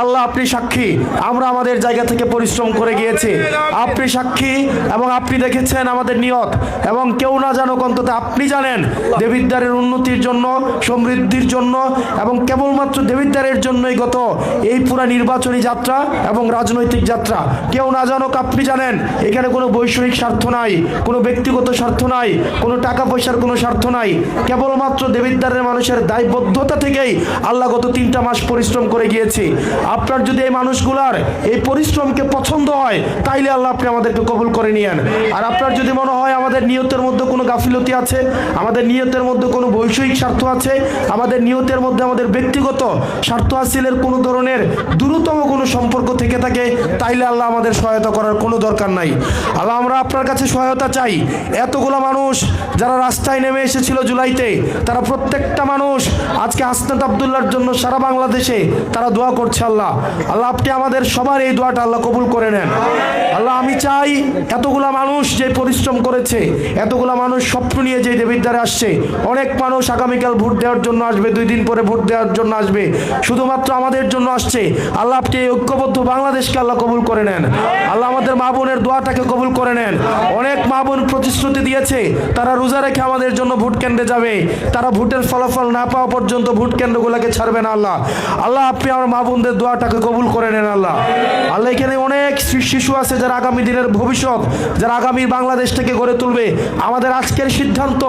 আল্লাহ আপনি সাক্ষী, আমরা আমাদের জায়গা থেকে পরিশ্রম করে গিয়েছি। আপনি সাক্ষী এবং আপনি দেখেছেন আমাদের নিয়ত, এবং কেউ না জানুক অন্তত আপনি জানেন দেবিদ্বারের উন্নতির জন্য, সমৃদ্ধির জন্য এবং কেবলমাত্র দেবিদ্বারের জন্যই গত এই পুরা নির্বাচনী যাত্রা এবং রাজনৈতিক যাত্রা। কেউ না জানুক আপনি জানেন এখানে কোনো বৈষয়িক স্বার্থ নাই, কোনো ব্যক্তিগত স্বার্থ নাই, কোনো টাকা পয়সার কোনো স্বার্থ নাই। কেবলমাত্র দেবিদ্বারের মানুষের দায়বদ্ধতা থেকেই আল্লাহ গত 3টা মাস পরিশ্রম করে গিয়েছি। আপনার যদি এই মানুষগুলার এই পরিশ্রমকে পছন্দ হয় তাইলে আল্লাহ আপনি আমাদেরকে কবুল করে নিয়েন। আর আপনার যদি মনে হয় আমাদের নিয়তের মধ্যে কোনো গাফিলতি আছে, আমাদের নিয়তের মধ্যে কোনো বৈষয়িক স্বার্থ আছে, আমাদের নিয়তের মধ্যে আমাদের ব্যক্তিগত স্বার্থ হাসিলের কোনো ধরনের দ্রুততম কোনো সম্পর্ক থেকে থাকে, তাইলে আল্লাহ আমাদের সহায়তা করার কোনো দরকার নাই। আল্লাহ আমরা আপনার কাছে সহায়তা চাই। এতগুলো মানুষ যারা রাস্তায় নেমে এসেছিল জুলাইতে, তারা প্রত্যেকটা মানুষ আজকে হাসনাত আব্দুল্লাহর জন্য সারা বাংলাদেশে তারা দোয়া করছে। আল্লাহ আল্লাহ আপনি আমাদের সবার এই দোয়াটা আল্লাহ কবুল করে নেন। আল্লাহ আমি চাই এতগুলা মানুষ যে পরিশ্রম করেছে, এতগুলা মানুষ স্বপ্ন নিয়ে যে দেবিদ্বারে আসছে, অনেক মানুষ আগামীকাল ভোট দেওয়ার জন্য আসবে, 2 দিন পরে ভোট দেওয়ার জন্য আসবে, শুধুমাত্র আমাদের জন্য আসছে। আল্লাহ আপনি এই ঐক্যবদ্ধ বাংলাদেশকে আল্লাহ কবুল করে নেন। আল্লাহ আমাদের মা বোনের দোয়াটাকে কবুল করে নেন। অনেক মা বোন প্রতিশ্রুতি দিয়েছে তারা রোজা রেখে আমাদের জন্য ভোট কেন্দ্রে যাবে, তারা ভোটের ফলাফল না পাওয়া পর্যন্ত ভোট কেন্দ্রগুলোকে ছাড়বে না। আল্লাহ আল্লাহ আপনি আমার মা বোনদের দোয়াটাকে কবুল করে নেন। আল্লাহ আল্লাহ এখানে অনেক শিশু আছে যারা আগামী দিনের ভবিষ্যৎ, যারা আগামী বাংলাদেশ থেকে গড়ে তুলবে। আমাদের আজকের সিদ্ধান্ত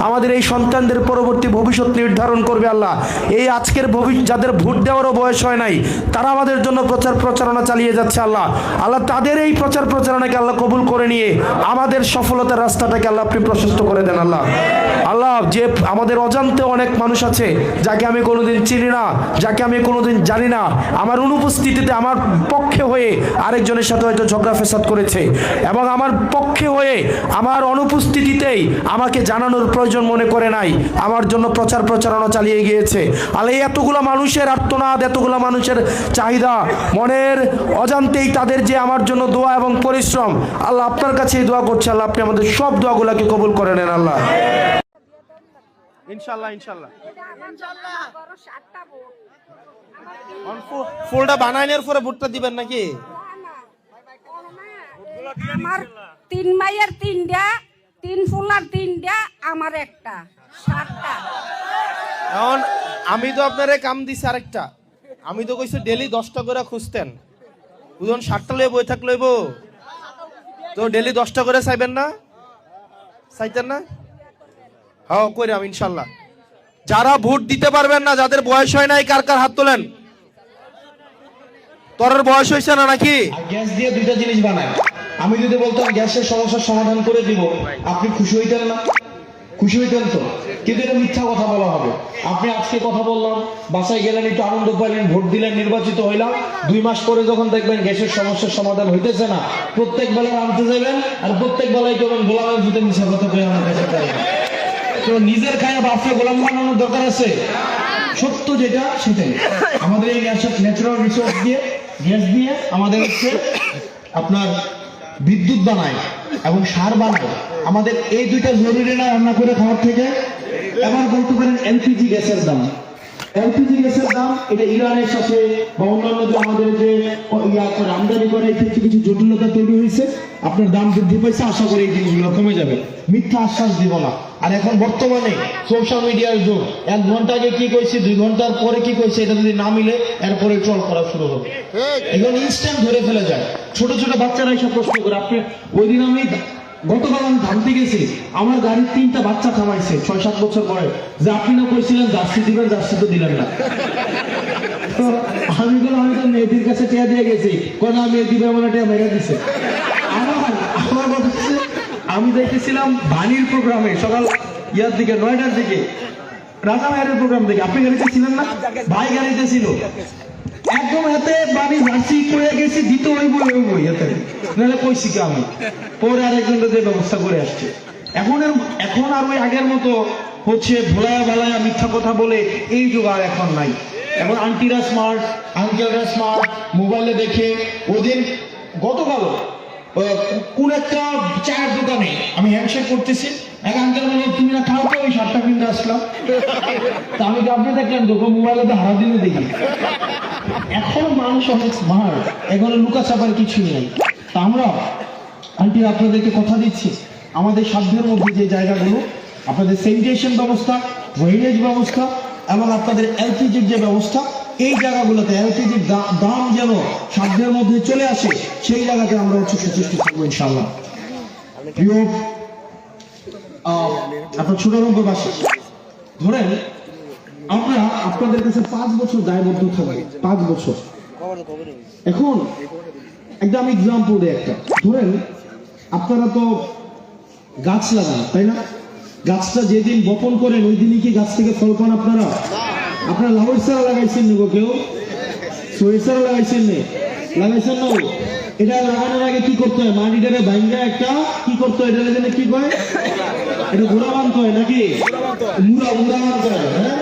আমাদের এই সন্তানদের পরবর্তী ভবিষ্যৎ নির্ধারণ করবে। আল্লাহ এই আজকের যাদের ভোট দেওয়ারও বয়স হয় নাই, তারা আমাদের জন্য প্রচার প্রচারণা চালিয়ে যাচ্ছে। আল্লাহ আল্লাহ তাদের এই প্রচার প্রচারণাকে আল্লাহ কবুল করে নিয়ে আমাদের সফলতার রাস্তাটাকে আল্লাহ আপনি প্রশস্ত করে দেন। আল্লাহ আল্লাহ যে আমাদের অজান্তে অনেক মানুষ আছে যাকে আমি কোনোদিন চিনি না, যাকে আমি কোনোদিন জানি না, আমার অনুপস্থিতিতে আমার পক্ষে হয়ে আরেকজনের সাথে হয়তো ঝগড়া ফেসাদ করেছে, এবং আমার পক্ষে হয়ে আমার অনুপস্থিতিতেই আমাকে জানানোর প্রয়োজন মনে করে নাই, আমার জন্য প্রচার প্রচারণা চালিয়ে গিয়েছে। আল্লাহ এতগুলো মানুষের আর্তনাদ, এতগুলো মানুষের চাহিদা, মনের অজান্তেই তাদের যে আমার জন্য দোয়া এবং পরিশ্রম, আল্লাহ আপনার কাছে এই দোয়া করছে। আল্লাহ আপনি আমাদের সব দোয়াগুলোকে কবুল করে নেন। আল্লাহ ইনশাআল্লাহ ইনশাআল্লাহ ফুলটা বানাইনের পরে ভোটটা দিবেন নাকি? আমার 3 মাইয়ের 3টা, 3 ফুলার 3টা, আমার একটা 7টা। এখন আমি তো আপনারে কাম দিছি আরেকটা, আমি তো কইছি ডেলি 10টা করে খুঁজতেন, বুঝুন 7টা লয়ে বই থাক লইব তো ডেলি 10টা করে চাইবেন না, চাইতেন না? হ্যাঁ কইরাম ইনশাল্লাহ। যারা ভোট দিতে পারবেন না, যাদের বয়স হয় নাই, কার কার হাত তোলেন। তোর বয়স হয়েছে না নাকি? গ্যাস দিয়ে 2টা জিনিস বানায়। আমি যদি বলতাম গ্যাসের সমস্যার সমাধান করে দিব, আপনি খুশি হইতেন না? খুশি হইতেন তো? কিন্তু এটা মিথ্যা কথা বলা হবে। আপনি আজকে কথা বললাম, বাসায় গেলেন, একটু আনন্দ পাইলেন, ভোট দিলেন, নির্বাচিত হইলাম, 2 মাস পরে যখন দেখবেন গ্যাসের সমস্যার সমাধান হইতেছে না, প্রত্যেক বেলায় আনতে যাবেন আর প্রত্যেক বেলায় করবেন গোলামের ভূতে মিশা কথা কই আমার কাছে তাই। তো নিজের খায়া বাপকে গোলাম বানানোর দরকার আছে? সত্য যেটা সেটাই। আমাদের এই ন্যাচারাল রিসোর্স দিয়ে, গ্যাস দিয়ে আমাদের হচ্ছে আপনার বিদ্যুৎ বানায় এবং সার বানায়। আমাদের এই 2টা জরুরি না রান্না করে খাওয়ার থেকে? এবার বলতে পারেন এলপিজি গ্যাসের দাম। এলপিজি গ্যাসের দাম এটা ইরানের সাথে বা অন্যান্য যে আমাদের যে আমদানি করে কিছু কিছু জটিলতা তৈরি হয়েছে, আপনার দাম বৃদ্ধি পাইছে। আশা করি এই জিনিসগুলো কমে যাবে, মিথ্যা আশ্বাস দিব না। আর এখন বর্তমানে সোশ্যাল মিডিয়ার যুগ, 1 ঘন্টা আগে কি কইছি, 2 ঘন্টার পরে কি কইছে, এটা যদি না মিলে এরপরে ট্রল করা শুরু হবে। এখন ইনস্ট্যান্ট ধরে ফেলে যায়। ছোট ছোট বাচ্চারা এসব প্রশ্ন করে। আপনি ওই দিন গতকাল আমি ভাবতে গেছি, আমার গাড়ির 3টা বাচ্চা খাওয়াইছে 6-7 বছর পরে, যে আপনি না কইছিলেন জার্সি দিবেন, জার্সি তো দিলেন না। তো আমি বললাম আমি তো মেয়েদের কাছে টিয়া দিয়ে গেছি, কোন মেয়ে দিবে আমার টিয়া মেরে দিছে। আমার কথা হচ্ছে, আমি দেখতেছিলাম বাণীর প্রোগ্রামে সকাল ইয়ার দিকে 9টার দিকে, রাজা ভাইয়ের প্রোগ্রাম দেখে। আপনি গাড়িতে ছিলেন না? ভাই গাড়িতে ছিল, একদম হাতে বাণী জার্সি করে গেছি, দিতে হইব হাতে, নাহলে কইছি কি আমি। পরে আরেকজন ব্যবস্থা করে আসছে। এখন আর ওই আগের মতো হচ্ছে ভোলায়া ভালায়া মিথ্যা কথা বলে এই যুগ আর এখন নাই। এখন আন্টিরা স্মার্ট, আঙ্কেলরা স্মার্ট, মোবাইলে দেখে। ওদিন গতকাল কোন একটা চায়ের দোকানে আমি হ্যান্ডশেক করতেছি, এক আঙ্কেল বললো তুমি না খাও তো ওই শার্টটা কিনতে আসলাম। তা আমি আপনি দেখলেন তো মোবাইলে তো হারা দিনে দেখি। এখন মানুষ অনেক স্মার্ট, এখন লুকা চাপার কিছু নেই। তা আমরা আন্টি আপনাদেরকে কথা দিচ্ছি, আমাদের সাধ্যের মধ্যে যে জায়গাগুলো আপনাদের স্যানিটেশন ব্যবস্থা, ড্রেনেজ ব্যবস্থা এবং আপনাদের এলপিজির যে ব্যবস্থা, এই জায়গাগুলোতে এলপিজির দাম যেন সাধ্যের মধ্যে চলে আসে, সেই জায়গাতে আমরা হচ্ছে সচেষ্ট থাকবো ইনশাআল্লাহ। প্রিয় আপনার ছোট নম্বরবাসী, ধরেন আমরা আপনাদের কাছে 5 বছর দায়বদ্ধ থাকি, 5 বছর। এখন একদম এক্সাম্পল দেয় একটা, ধরেন আপনারা তো গাছ লাগান তাই না? গাছটা যেদিন বপন করেন ওই দিনই কি গাছ থেকে ফল পান আপনারা? আপনারা লাউয়ের চারা লাগাইছেন নেবো, কেউ সরিষার চারা লাগাইছেন নে, লাগাইছেন না? এটা লাগানোর আগে কি করতে হয়? মাটিটারে ভাঙ্গা একটা কি করতে হয়, এটা জন্য কি কয়? এটা ঘোড়া বানতে হয় নাকি? মুড়া বানতে হয়। হ্যাঁ,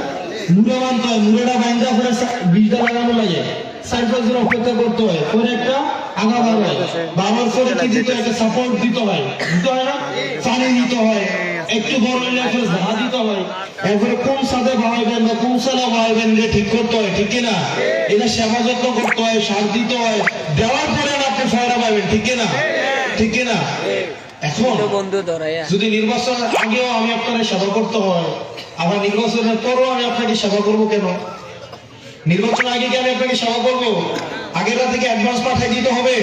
মুড়া বানতে হয়। মুড়াটা ভাঙ্গা পরে বীজটা লাগানো লাগে, 4-5 দিন অপেক্ষা করতে হয়, পরে একটা আগা বার হয়, বাবার পরে কি দিতে হয়? একটা সাপোর্ট দিতে হয়, দিতে হয় না? পানি দিতে হয়, একটু বড় হলে একটা ঝাড়া দিতে হয়, এরপরে কোন সাদে ভাবাইবেন বা কোন সালে ভাবাইবেন এটা ঠিক করতে হয়, ঠিক কিনা? এটা সেবা যত্ন করতে হয়, সার দিতে হয়, দেওয়ার পরে আপনি ফয়রা পাবেন, ঠিক কিনা? ঠিক কিনা? এখন যদি নির্বাচনের আগেও আমি আপনাকে সেবা করতে হয়, আবার নির্বাচনের পরও আমি আপনাকে সেবা করবো কেন? নির্বাচনের আগে কি আমি আপনাকে সেবা করবো? আগেরটা থেকে অ্যাডভান্স পাঠিয়ে দিতে হবে?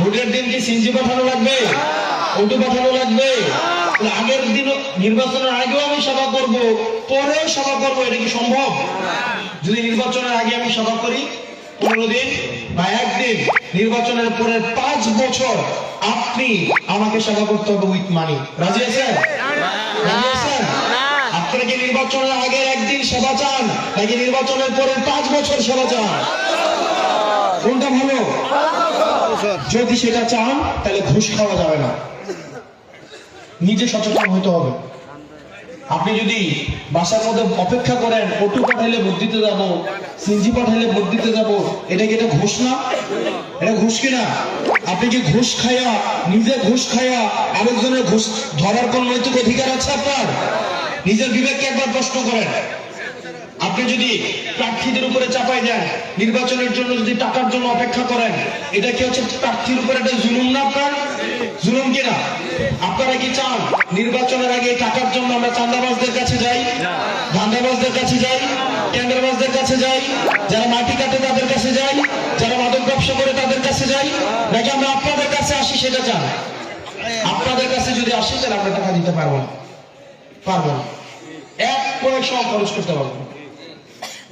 ভোটের দিন কি সিনজি পাঠানো লাগবে? অটো পাঠানো লাগবে? আগের দিন নির্বাচনের আগেও আমি সেবা করব, পরেও সেবা করবো, এটা কি সম্ভব? যদি নির্বাচনের আগে আমি সেবা করি 15 দিন বা 1 দিন, নির্বাচনের পরের 5 বছর আপনি আমাকে সেবা করতে হবে উইথ মানি। রাজি আছেন? রাজি আছেন? আপনারা কি নির্বাচনের আগে 1 দিন সেবা চান নাকি নির্বাচনের পরের 5 বছর সেবা চান? কোনটা ভালো? যদি সেটা চান তাহলে ঘুষ খাওয়া যাবে না, নিজে সচেতন হতে হবে। আপনি যদি বাসার মধ্যে অপেক্ষা করেন অটো পাঠাইলে ভোট দিতে যাবো, সিনজি পাঠাইলে ভোট দিতে যাবো, এটা কি এটা ঘুষ না? এটা ঘুষ কিনা? আপনি কি ঘুষ খাইয়া, নিজে ঘুষ খাইয়া আরেকজনের ঘুষ ধরার কোন নৈতিক অধিকার আছে আপনার? নিজের বিবেককে একবার প্রশ্ন করেন। আপনি যদি প্রার্থীদের উপরে চাপাই দেন, নির্বাচনের জন্য যদি টাকার জন্য অপেক্ষা করেন, এটা কি হচ্ছে প্রার্থীর উপরে একটা জুলুম না? আপনার জুলুম কিনা? আপনারা কি চান নির্বাচনের আগে টাকার জন্য আমরা চাঁদাবাজদের কাছে যাই, ধান্দাবাজদের কাছে যাই, টেন্ডারবাজদের কাছে যাই, যারা মাটি কাটে তাদের কাছে যাই, যারা মাদক ব্যবসা করে তাদের কাছে যাই, নাকি আমরা আপনাদের কাছে আসি সেটা চান? আপনাদের কাছে যদি আসি তাহলে আমরা টাকা দিতে পারবো না, পারবো না, 1 পয়সা খরচ করতে পারবো না,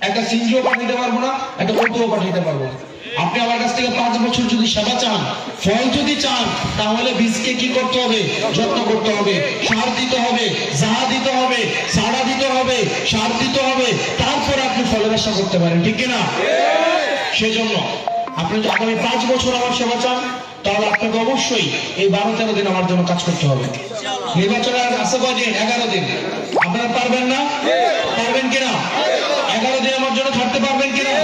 একটা সিনজিও পাঠাইতে পারবো না, একটা অটোও পাঠাইতে পারবো না। আপনি আমার কাছ থেকে 5 বছর যদি সেবা চান, ফল যদি চান, তাহলে বীজকে কি করতে হবে? যত্ন করতে হবে, সার দিতে হবে, জাহা দিতে হবে, সাড়া দিতে হবে, সার দিতে হবে, তারপরে আপনি ফলের আশা করতে পারেন, ঠিক কিনা? সেজন্য আপনি যদি আগামী 5 বছর আমার সেবা চান, তাহলে আপনাকে অবশ্যই এই 12-13 দিন আমার জন্য কাজ করতে হবে। নির্বাচনের আছে কয়দিন? 11 দিন। আপনারা পারবেন না? পারবেন কিনা? 11 দিন আমার জন্য খাটতে পারবেন কিনা?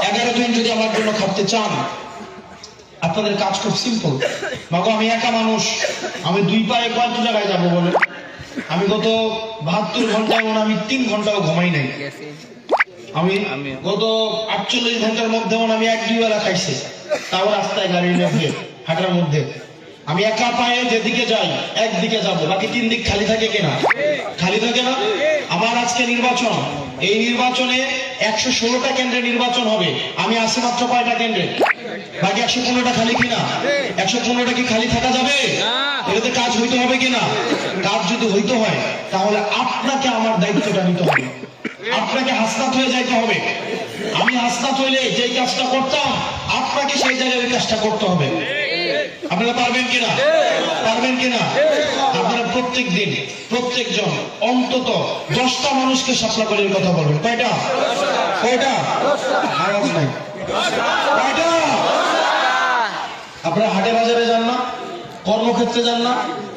11 দিন যদি আমার জন্য খাটতে চান, আপনাদের কাজ খুব সিম্পল। মাগো আমি একা মানুষ, আমি 2 পায়ে কত জায়গায় যাবো বলে? আমি গত 72 ঘন্টায় মনে আমি 3 ঘন্টাও ঘুমাই নাই। আমি গত 48 ঘন্টার মধ্যে আমি 1-2 বেলা খাইছি, তাও রাস্তায় গাড়ির মধ্যে হাঁটার মধ্যে। আমি একা পায়ে যেদিকে যাই একদিকে যাব, বাকি 3 দিক খালি থাকে কিনা? খালি থাকে না? আমার আজকে নির্বাচন, এই নির্বাচনে 116টা কেন্দ্রে নির্বাচন হবে, আমি আসি মাত্র কয়টা কেন্দ্রে? বাকি 115টা খালি কিনা? 115টা কি খালি থাকা যাবে? এটাতে কাজ হইতে হবে কিনা? কাজ যদি হইতে হয় তাহলে আপনাকে আমার দায়িত্বটা নিতে হবে, আপনাকে হাসনাত হয়ে যাইতে হবে। আমি হাসনাত হইলে যে কাজটা করতাম, আপনাকে সেই জায়গায় ওই কাজটা করতে হবে। আপনারা পারবেন কিনা? পারবেন কিনা? আপনারা প্রত্যেক দিন প্রত্যেকজন অন্তত 10টা মানুষকে সাপলা করে কথা বলবেন। কয়টা? কয়টা? আওয়াজ নাই। কয়টা? আপনারা হাটে বাজারে যান না, কর্মক্ষেত্রে যান না,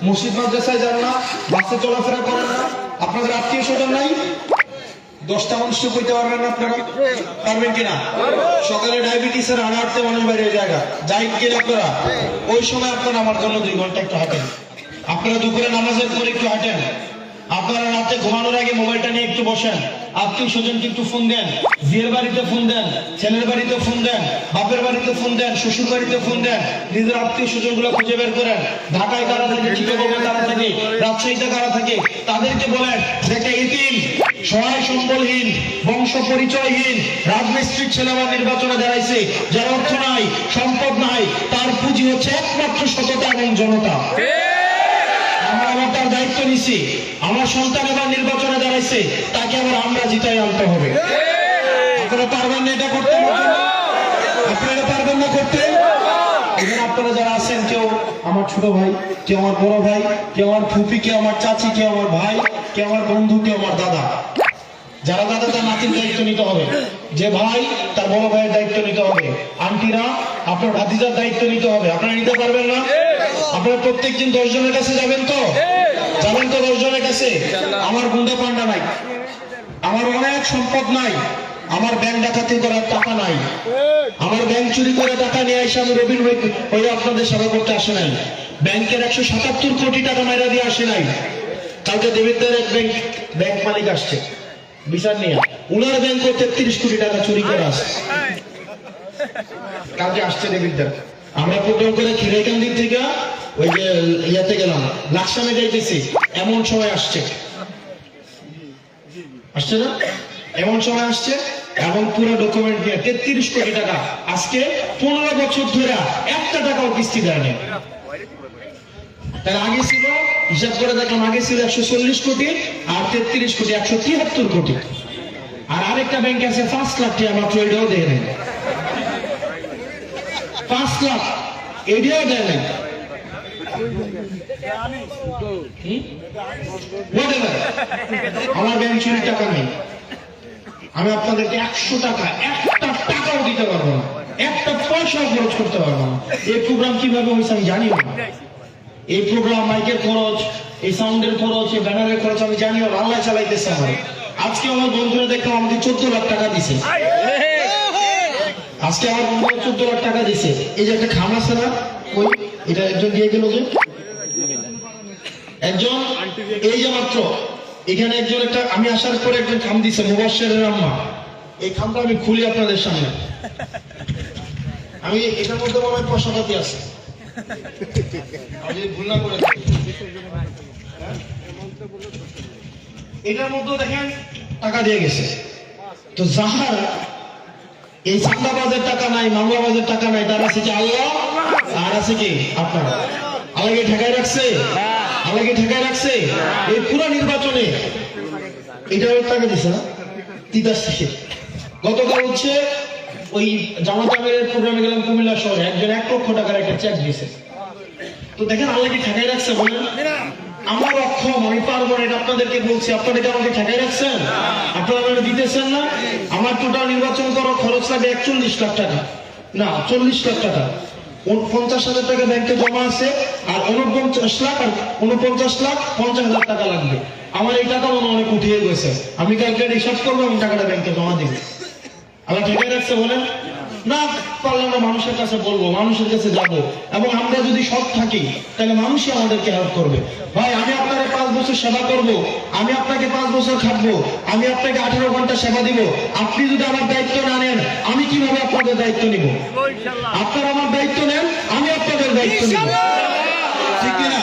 মসজিদ মাদ্রাসায় যান না, বাসে চলাফেরা করেন না, আপনাদের আত্মীয় স্বজন নাই, 10টা মানুষকে কইতে পারবেন না? আপনারা পারবেন কিনা? সকালে ডায়াবেটিসের হাঁটতে মানুষ বাইরে জায়গা যাই কিনা আপনারা, ওই সময় আপনারা আমার জন্য 2 ঘন্টা একটু হাঁটেন, আপনারা দুপুরে নামাজের পরে একটু হাঁটেন, আপনারা রাতে ঘুমানোর আগে মোবাইলটা নিয়ে একটু বসেন, আত্মীয় স্বজনকে একটু ফোন দেন, বিয়ের বাড়িতে ফোন দেন, ছেলের বাড়িতে ফোন দেন, বাপের বাড়িতে ফোন দেন, শ্বশুর বাড়িতে ফোন দেন, নিজের আত্মীয় স্বজন গুলো খুঁজে বের করেন। ঢাকায় কারা থাকে, চিটাগংয়ে কারা থাকে, রাজশাহীতে কারা থাকে, তাদেরকে বলেন একটা এতিম, সহায় সম্বলহীন, বংশ পরিচয়হীন রাজমিস্ত্রির ছেলে আমার নির্বাচনে দাঁড়াইছে, যার অর্থ নাই, সম্পদ নাই, তার পুঁজি হচ্ছে একমাত্র সততা এবং জনতা। আমরা আবার তার দায়িত্ব নিছি, আমার সন্তান এবার নির্বাচনে দাঁড়াইছে, তাকে আবার আমরা জিতাই আনতে হবে। আপনারা পারবেন না এটা করতে? আপনারা পারবেন না করতে? এখানে আপনারা যারা আছেন, কেউ আমার ছোট ভাই, কেউ আমার বড় ভাই, কেউ আমার ফুপি, কেউ আমার চাচি, কেউ আমার ভাই, কেউ আমার বন্ধু, কেউ আমার দাদা। যারা দাদা তার নাতির দায়িত্ব নিতে হবে, যে ভাই তার বড় ভাইয়ের দায়িত্ব নিতে হবে, আন্টিরা আপনার ভাতিজার দায়িত্ব নিতে হবে। আপনারা নিতে পারবেন না? আপনারা প্রত্যেকদিন 10 জনের কাছে যাবেন তো? যাবেন তো 10 জনের কাছে? আমার গুন্ডা পান্ডা নাই, আমার অনেক সম্পদ নাই, আমার ব্যাংক ডাকাতি করার টাকা নাই, আমার ব্যাংক চুরি করে টাকা নিয়ে এসে আমি রবিন হয়ে আপনাদের সেবা করতে আসে নাই, ব্যাংকের 177 কোটি টাকা মাইরা দিয়ে আসে নাই। কালকে দেবিদ্দার এক ব্যাংক মালিক আসছে বিচার নিয়ে, উনার ব্যাংকে 33 কোটি টাকা চুরি করে আসছে, কালকে আসছে দেবিদ্দার। আমরা প্রোগ্রাম করে খিরাইকান্দির থেকে ওই যে ইয়াতে গেলাম, লাকসামে যাইতেছি, এমন সময় আসছে না, এমন সময় আসছে, এবং পুরো ডকুমেন্ট নিয়ে 33 কোটি টাকা। আজকে 15 বছর ধরে একটা টাকাও কিস্তি দেয় না। তার আগে ছিল, হিসাব করে দেখলাম, আগে ছিল 140 কোটি, আর 33 কোটি 173 কোটি। আর আরেকটা ব্যাংক আছে 5 লাখ টাকা মাত্র, এটাও দেয় নাই। 5 লাখ এটাও দেয় নাই। আমার ব্যাংক চুরির টাকা নেই, আমি আপনাদেরকে 100 টাকা, একটা টাকাও দিতে পারবো না, একটা পয়সাও খরচ করতে পারবো না। এই প্রোগ্রাম কিভাবে হয়েছে আমি জানি না, এই প্রোগ্রাম মাইকের খরচ, এই সাউন্ডের খরচ, এই ব্যানারের খরচ আমি জানিও না, আল্লাহ চালাইতেছে আমার। আজকে আমার বন্ধুরা দেখলাম আমাকে 14 লাখ টাকা দিছে, আজকে আমার বন্ধুরা 14 লাখ টাকা দিছে। এই যে একটা খাম আছে না, ওই এটা একজন দিয়ে গেল, যে একজন, এই যে মাত্র এখানে একজন, একটা আমি আসার পরে একজন খাম দিছে, মুবাশশিরের আম্মা। এই খামটা আমি খুলি আপনাদের সামনে, আমি এটার মধ্যে মনে হয় পয়সাপাতি আছে, ভুল না করে এটার মধ্যে দেখেন টাকা দিয়ে গেছে। তো যাহার এই চান্দাবাজের টাকা নাই, মামলাবাজের টাকা নাই, তার আছে কি আল্লাহ, আর আছে কি আপনারা। আল্লাহকে ঠেকায় রাখছে, আল্লাহকে ঠেকায় রাখছে। এই পুরো নির্বাচনে এটা টাকা দিছে না, তিতাস থেকে। গতকাল হচ্ছে ওই জামাত আমিরের প্রোগ্রামে গেলাম কুমিল্লা শহরে, একজন 1 লক্ষ টাকার একটা চেক দিয়েছে। তো দেখেন আল্লাহকে ঠেকায় রাখছে, বলেন আমার অক্ষম, আমি পারবো না, এটা আপনাদেরকে বলছি। আপনাদেরকে আমাকে ঠেকায় রাখছেন, আপনারা আমাকে দিতেছেন না। আমার টোটাল নির্বাচন করার খরচ লাগে 41 লাখ টাকা, না 40 লাখ টাকা। 50,000 টাকা ব্যাংকে জমা আছে, আর 49 লাখ আর 49 লাখ 50,000 টাকা লাগবে। আমার এই টাকা মনে অনেক উঠিয়ে গেছে, আমি কালকে হিসাব করবো, আমি টাকাটা ব্যাংকে জমা দিব। আল্লাহ ঠেকায় রাখছে, বলেন না। পারলে আমরা মানুষের কাছে বলবো, মানুষের কাছে যাব, এবং আমরা যদি সৎ থাকি তাহলে মানুষই আমাদেরকে হেল্প করবে। ভাই আমি আপনাকে 5 বছর সেবা করব, আমি আপনাকে 5 বছর খাটবো, আমি আপনাকে 18 ঘন্টা সেবা দিব। আপনি যদি আমার দায়িত্ব না নেন, আমি কিভাবে আপনাদের দায়িত্ব নিব? আপনারা আমার দায়িত্ব নেন, আমি আপনাদের দায়িত্ব নিব, ঠিক কিনা?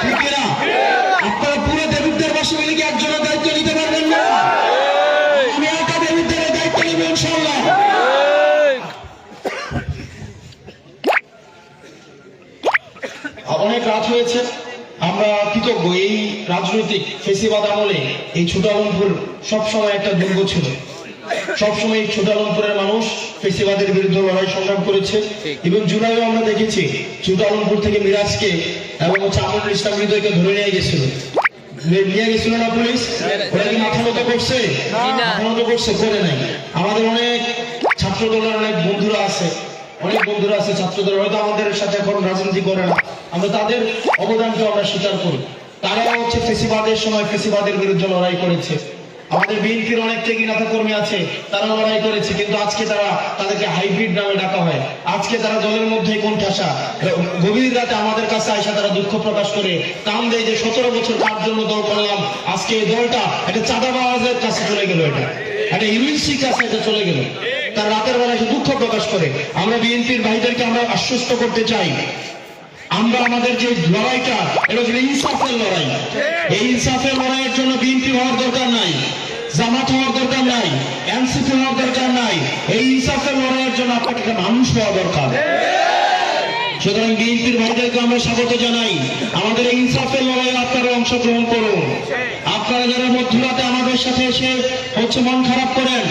ঠিক কিনা? আপনারা পুরো দেবিদ্দার বাসী মিলে কি একজনের দায়িত্ব নিতে পারবেন না? আমি একা দেবিদ্দারের দায়িত্ব নিব ইনশাআল্লাহ। অনেক রাত হয়েছে, আমরা কৃতজ্ঞ। এই রাজনৈতিক ফেসিবাদ আমলে এই ছোট আলমপুর সবসময় একটা দুর্গ ছিল, সবসময় এই ছোট আলমপুরের মানুষ ফেসিবাদের বিরুদ্ধে লড়াই সংগ্রাম করেছে। এবং জুলাইও আমরা দেখেছি ছোট আলমপুর থেকে মিরাজকে এবং চামরুল ইসলাম হৃদয়কে ধরে নিয়ে গেছিল না পুলিশ? ওরা কি মাথা মতো করছে? মাথা মতো করছে? করে নাই। আমাদের অনেক ছাত্র দলের অনেক বন্ধুরা আছে, অনেক বন্ধুরা আছে ছাত্রদের, হয়তো আমাদের সাথে এখন রাজনীতি করে না, আমরা তাদের অবদানকে আমরা স্বীকার করি। তারা হচ্ছে ফেসিবাদের সময় ফেসিবাদের বিরুদ্ধে লড়াই করেছে, আমাদের বিএনপির অনেক ত্যাগী নেতা কর্মী আছে, তারা লড়াই করেছে, কিন্তু আজকে তাদেরকে হাইব্রিড নামে ডাকা হয়। আজকে তারা দলের মধ্যে কোণঠাসা, গভীর রাতে আমাদের কাছে আইসা তারা দুঃখ প্রকাশ করে কাম দেয় যে 17 বছর কার জন্য দল করলাম, আজকে এই দলটা একটা চাঁদাবাজের কাছে চলে গেল, একটা ইউনিসির কাছে এটা চলে গেল। তার রাতের বেলা এসে দুঃখ প্রকাশ করে। আমরা বিএনপির ভাইদেরকে আমরা আশ্বস্ত করতে চাই, আমরা আমাদের যে লড়াইটা, এটা হচ্ছে ইনসাফের লড়াই। এই ইনসাফের লড়াইয়ের জন্য বিএনপি হওয়ার দরকার নাই, জামাত হওয়ার দরকার নাই, এনসিপি হওয়ার দরকার নাই। এই ইনসাফের লড়াইয়ের জন্য আপনাকে একটা মানুষ হওয়া দরকার। সুতরাং বিএনপির ভাইদেরকে আমরা স্বাগত জানাই। আমাদের এই ইনসাফের লড়াইয়ে আপনারা অংশগ্রহণ করুন। আপনারা যারা মধ্যরাতে আমাদের সাথে এসে মন খারাপ করেন,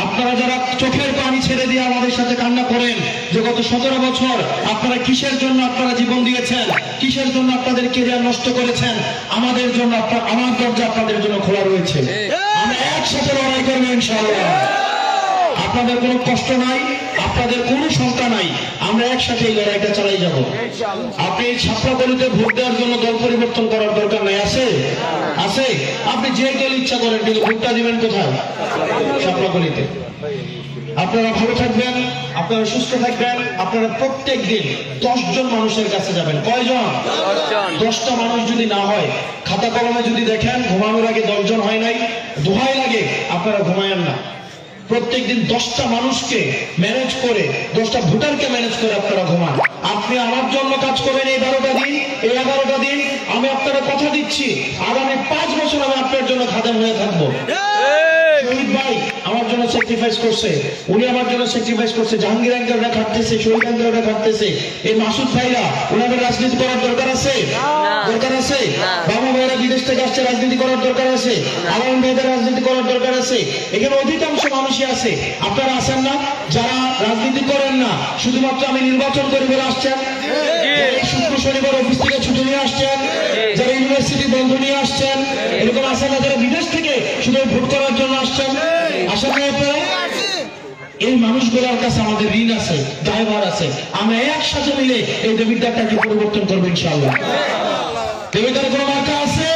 আপনারা যারা চোখের পানি ছেড়ে দিয়ে আমাদের সাথে কান্না করেন যে গত 17 বছর আপনারা কিসের জন্য আপনারা জীবন দিয়েছেন, কিসের জন্য আপনাদের ক্যারিয়ার নষ্ট করেছেন, আমাদের জন্য আমার দরজা আপনাদের জন্য খোলা রয়েছে। আমরা একসাথে লড়াই করবো ইনশাআল্লাহ। আপনাদের কোনো কষ্ট নাই, আপনাদের কোনো শঙ্কা নাই, আমরা একসাথে এই লড়াইটা চালাই যাব। আপনি ছাত্রদলীতে ভোট দেওয়ার জন্য দল পরিবর্তন করার দরকার নাই, আছে আছে আপনি যে দল ইচ্ছা করেন, কিন্তু ভোটটা দিবেন কোথায়? ছাত্রদলীতে। আপনারা ভালো থাকবেন, আপনারা সুস্থ থাকবেন। আপনারা প্রত্যেক দিন 10 জন মানুষের কাছে যাবেন। কয়জন? 10টা মানুষ যদি না হয়, খাতা কলমে যদি দেখেন ঘুমানোর আগে 10 জন হয় নাই, দোহাই লাগে আপনারা ঘুমায়েন না। প্রত্যেকদিন 10টা মানুষকে ম্যানেজ করে, 10টা ভোটারকে ম্যানেজ করে আপনারা ঘুমান। আপনি আমার জন্য কাজ করবেন এই 12টা দিন, এই 11টা দিন। আমি আপনারা কথা দিচ্ছি, আগামী 5 বছর আমি আপনার জন্য খাদেম হয়ে থাকবো। শহীদ ভাই আমার জন্য স্যাক্রিফাইস করছে, উনি আমার জন্য স্যাক্রিফাইস করছে। জাহাঙ্গীর আঙ্কেলরা খাটতেছে, শহীদ আঙ্কেলরা খাটতেছে। এই মাসুদ ভাইরা, ওনাদের রাজনীতি করার দরকার আছে? দরকার আছে। বাবু ভাইরা বিদেশ থেকে আসছে, রাজনীতি করার দরকার আছে। আলম ভাইদের রাজনীতি করার দরকার আছে। এখানে অধিকাংশ মানুষই আছে, আপনারা আছেন না? যারা রাজনীতি করেন না, শুধুমাত্র আমি নির্বাচন করি বলে আসছেন, শুক্র শনিবার অফিস থেকে ছুটি নিয়ে আসছেন, যারা ইউনিভার্সিটি বন্ধ নিয়ে আসছেন, এরকম আসেন না? যারা বিদেশ থেকে শুধু ভোট করার জন্য আসছেন, আসা যায় আপনারা? এই মানুষগুলোর কাছে আমাদের ঋণ আছে, দায়ভার আছে। আমরা একসাথে মিলে এই দেবিদ্বারটাকে পরিবর্তন করবো ইনশাআল্লাহ। দেবিদ্বার কোনো মার্কা আছে?